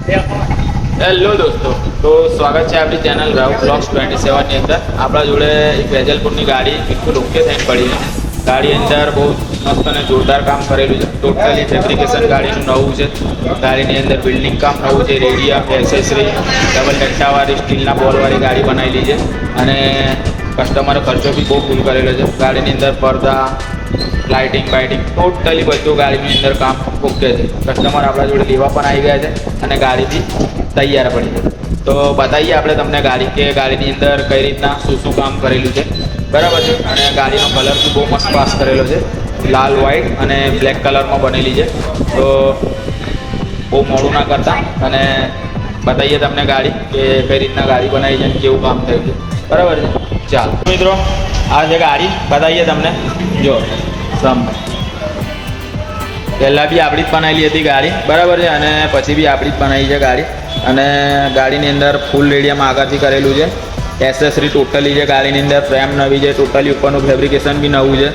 Hello દોસ્તો, તો સ્વાગત છે આપણી ચેનલ રાવ બ્લોગ્સ 27ની અંદર. આપણા જોડે એક વેજલપુરની ગાડી બિલકુલ ઓકે થઈને પડી છે. ગાડી અંદર બહુ મસ્ત અને જોરદાર કામ કરેલું છે. ટોટલી ફેબ્રિકેશન ગાડીનું નવું છે. ગાડીની અંદર બિલ્ડિંગ કામ નવું છે. રેડિયમ એસેસરી ડબલ ડટ્ટાવાળી સ્ટીલના બોલવાળી ગાડી બનાવેલી છે અને કસ્ટમરે ખર્ચો બી બહુ ફૂલ કરેલો છે. ગાડીની અંદર પડદા, લાઇટિંગ બાઇટિંગ ટોટલી બધું ગાડીની અંદર કામ ઓકે છે. કસ્ટમર આપણા જોડે લેવા પણ આવી ગયા છે અને ગાડી બી તૈયાર પડી છે. તો બતાવીએ આપણે તમને ગાડી કે ગાડીની અંદર કઈ રીતના શું કામ કરેલું છે, બરાબર છે. અને ગાડીનો કલર બી બહુ મસ્ત પાસ કરેલો છે. લાલ વ્હાઇટ અને બ્લેક કલરમાં બનેલી છે. તો બહુ મોડું ના કરતા અને બતાવીએ તમને ગાડી કે કઈ રીતના ગાડી બનાવી છે અને કેવું કામ થયું છે, બરાબર છે. ચાલો મિત્રો, આ છે ગાડી, બતાવીએ તમને. જો પહેલાં બી આપણી જ બનાવેલી હતી ગાડી, બરાબર છે. અને પછી બી આપણી જ બનાવી છે ગાડી. અને ગાડીની અંદર ફૂલ રેડિયમ આગળથી કરેલું છે. એસેસરી ટોટલી છે ગાડીની અંદર. ફ્રેમ નવી છે ટોટલી. ઉપરનું ફેબ્રિકેશન બી નવું છે.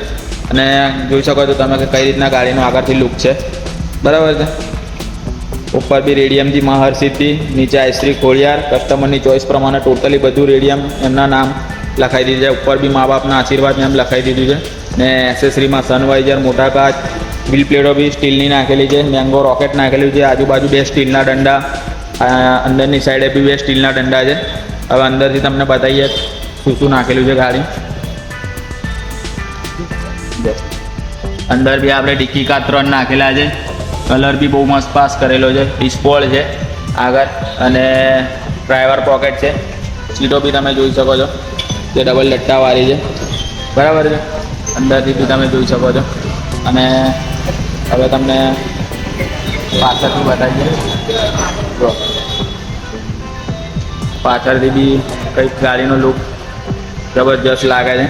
અને જોઈ શકો છો તમે કે કઈ રીતના ગાડીનો આગળથી લુક છે, બરાબર છે. ઉપર બી રેડિયમથી મહર્ષિથી, નીચે આઈશ્રી ખોડિયાર. કસ્ટમરની ચોઈસ પ્રમાણે ટોટલી બધું રેડિયમ એમના નામ લખાઈ દીધું છે. ઉપર બી મા બાપના આશીર્વાદ એમ લખાઈ દીધું છે. ને એસેસરીમાં સનવાઇઝર, મોટા કાચ, વ્હીલ પ્લેટો બી સ્ટીલની નાખેલી છે. મેંગો રોકેટ નાખેલું છે. આજુબાજુ બે સ્ટીલના દંડા, અંદરની સાઈડે બી બે સ્ટીલના દંડા છે. હવે અંદરથી તમને બતાવીએ શું નાખેલું છે ગાડી. અંદર બી આપણે ડિક્કી કા 3 નાખેલા છે. કલર બી બહુ મસ્ત પાસ કરેલો છે. ડિસ્પોલ છે આગળ અને ડ્રાઈવર પોકેટ છે. સીટો બી તમે જોઈ શકો છો કે ડબલ લટ્ટાવાળી છે, બરાબર છે. અંદરથી બી તમે જોઈ શકો છો. અને હવે તમને પાછળથી બતાવીએ. જો પાછળથી બી કંઈક ગાડીનો લુક જબરજસ્ત લાગે છે,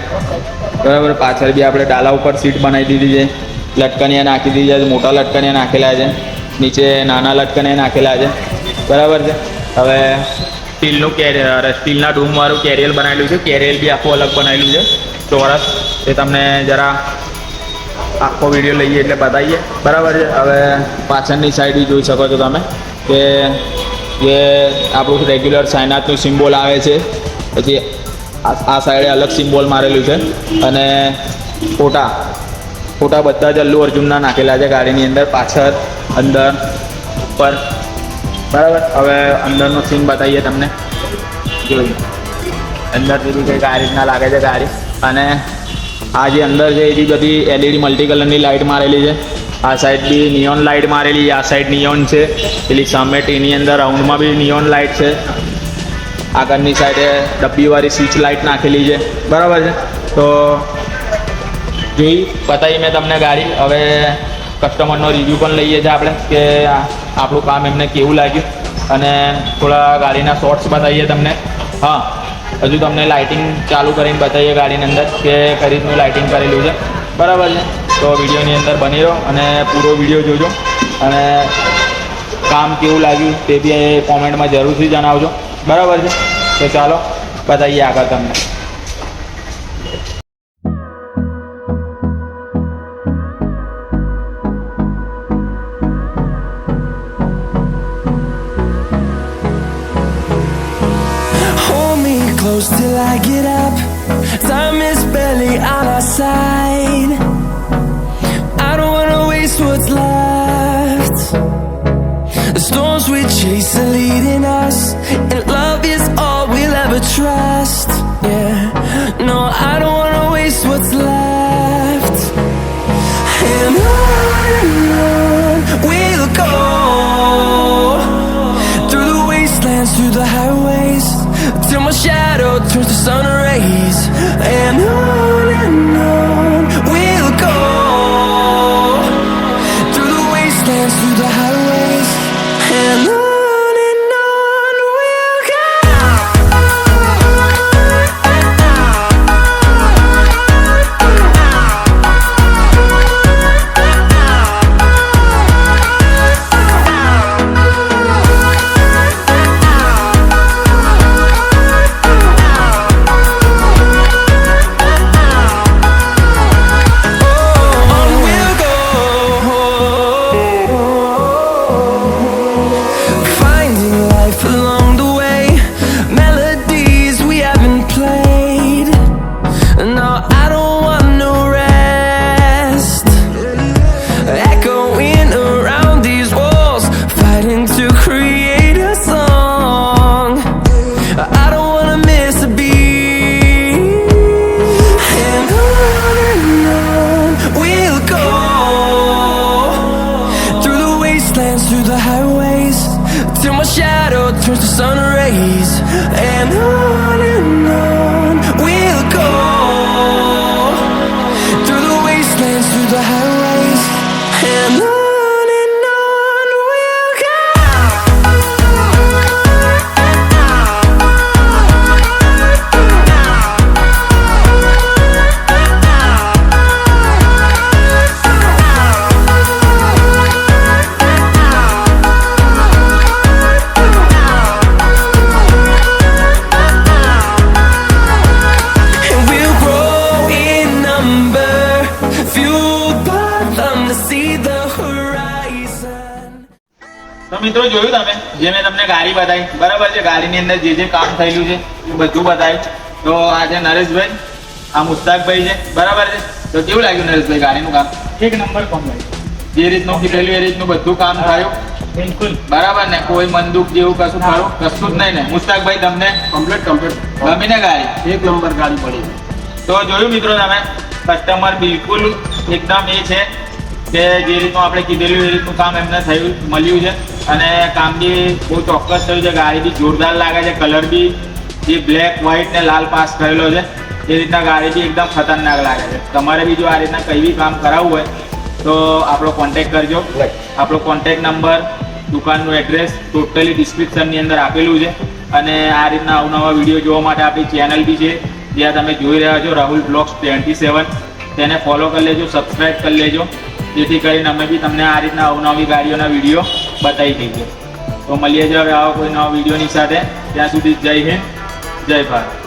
બરાબર. પાછળ બી આપણે ડાલા ઉપર સીટ બનાવી દીધી છે. લટકનિયા નાખી દીધી છે. મોટા લટકનિયા નાખેલા છે. નીચે નાના લટકનિયા નાખેલા છે, બરાબર છે. હવે સ્ટીલનું સ્ટીલના ડૂમવાળું કેરિયર બનાવેલું છે. કેરિયર બી આખું અલગ બનાવેલું છે, ચોરસ. એ તમને જરા આખો વિડીયો લઈએ એટલે બતાવીએ, બરાબર છે. હવે પાછળની સાઈડ બી જોઈ શકો છો તમે કે જે આપણું રેગ્યુલર સાયનાથનું સિમ્બોલ આવે છે. પછી આ સાઈડે અલગ સિમ્બોલ મારેલું છે. અને ફોટા બધા જ અલ્લુ અર્જુનના નાખેલા છે ગાડીની અંદર, પાછળ, અંદર, ઉપર, બરાબર. હવે અંદરનો સીન બતાવીએ તમને. જોઈએ અંદરથી બી કંઈક આ રીતના લાગે છે ગાડી. અને આ જે અંદર છે એ બી બધી LED મલ્ટી કલરની લાઇટ મારેલી છે. આ સાઈડ બી નિયોન લાઇટ મારેલી. આ સાઈડ નિયોન છે. પેલી સામે ટીની અંદર રાઉન્ડમાં બી નિયોન લાઇટ છે. આગળની સાઈડે ડબ્બીવાળી સ્વિચ લાઇટ નાખેલી છે, બરાબર છે. તો જોઈ બતાવી મેં તમને ગાડી. હવે કસ્ટમરનો રિવ્યૂ પણ લઈએ છીએ આપણે કે આપણું કામ એમને કેવું લાગ્યું. અને થોડા ગાડીના શોર્ટ્સ બતાવીએ તમને. હા, હજુ તમને લાઇટિંગ ચાલુ કરીને બતાવીએ ગાડીની અંદર કે કઈ રીતનું લાઇટિંગ કરેલું છે, બરાબર છે. તો વિડીયોની અંદર બની રહો અને પૂરો વિડીયો જોજો. અને કામ કેવું લાગ્યું તે બી કોમેન્ટમાં જરૂરથી જણાવજો, બરાબર છે. તો ચાલો બતાવીએ આગળ તમને. Close till I get up. Time is barely on our side. I don't wanna waste what's left. The storms we chase are leading us, and love is all we'll ever trust. Yeah, no, I don't wanna waste what's left. And on we'll go, through the wastelands, through the highways, till my shadow turns to sun rays. And on we'll go, through the wastelands, through the highways. And on we'll go. writing to create a song. I don't wanna miss a beat. And on we'll go, through the wastelands, through the highways, till my shadow turns to sun rays. And on we'll go, through the wastelands, through the highways, and on we'll go. And we'll grow in number, fueled by them to see the horizon. તો મિત્રો જોયું તમે જે મેં તમને ગાડી બતાવી, બરાબર છે. ગાડીની અંદર જે કામ થયેલું છે એ બધું બતાવ્યું. તો આ છે નરેશભાઈ, આ મુસ્તાકભાઈ છે, બરાબર છે. તો કેવું લાગ્યું નરેશભાઈ ગાડીનું કામ? એક નંબર કોમ ભાઈ, જે રીતનું કીધેલું એ રીતનું બધું કામ થયું, બિલકુલ બરાબર ને? કોઈ મંદુક જેવું કશું ખરું? કશું જ નહીં ને? મુસ્તાકભાઈ તમને કમ્પ્લીટ ગમીને ગાડી? એક નંબર ગાડી પડી. તો જોયું મિત્રો તમે, કસ્ટમર બિલકુલ એકદમ એ છે કે જે રીતનું આપણે કીધેલું એ રીતનું કામ એમને થયું, મળ્યું છે. અને કામ બી બહુ ચોક્કસ થયું છે. ગાડી બી જોરદાર લાગે છે. કલર બી જે બ્લેક, વ્હાઇટ ને લાલ પાસ કરેલો છે એ રીતના ગાડી બી એકદમ ખતરનાક લાગે છે. તમારે બી જો આ રીતના કંઈ બી કામ કરાવવું હોય તો આપણો કોન્ટેક કરજો. આપણો કોન્ટેક નંબર, દુકાનનું એડ્રેસ ટોટલી ડિસ્ક્રિપ્શનની અંદર આપેલું છે. અને આ રીતના અવનવા વિડીયો જોવા માટે આપણી ચેનલ બી છે, જ્યાં તમે જોઈ રહ્યા છો રાહુલ બ્લોગ્સ 27. તેને ફોલો કરી લેજો, સબસ્ક્રાઈબ કરી લેજો, જેથી કરીને અમે બી તમને આ રીતના અવનવી ગાડીઓના વિડીયો બતાવી દઈએ. તો મળીએ છીએ હવે આવા કોઈ નવા વિડીયોની સાથે. ત્યાં સુધી જય હિન્દ, જય ભારત.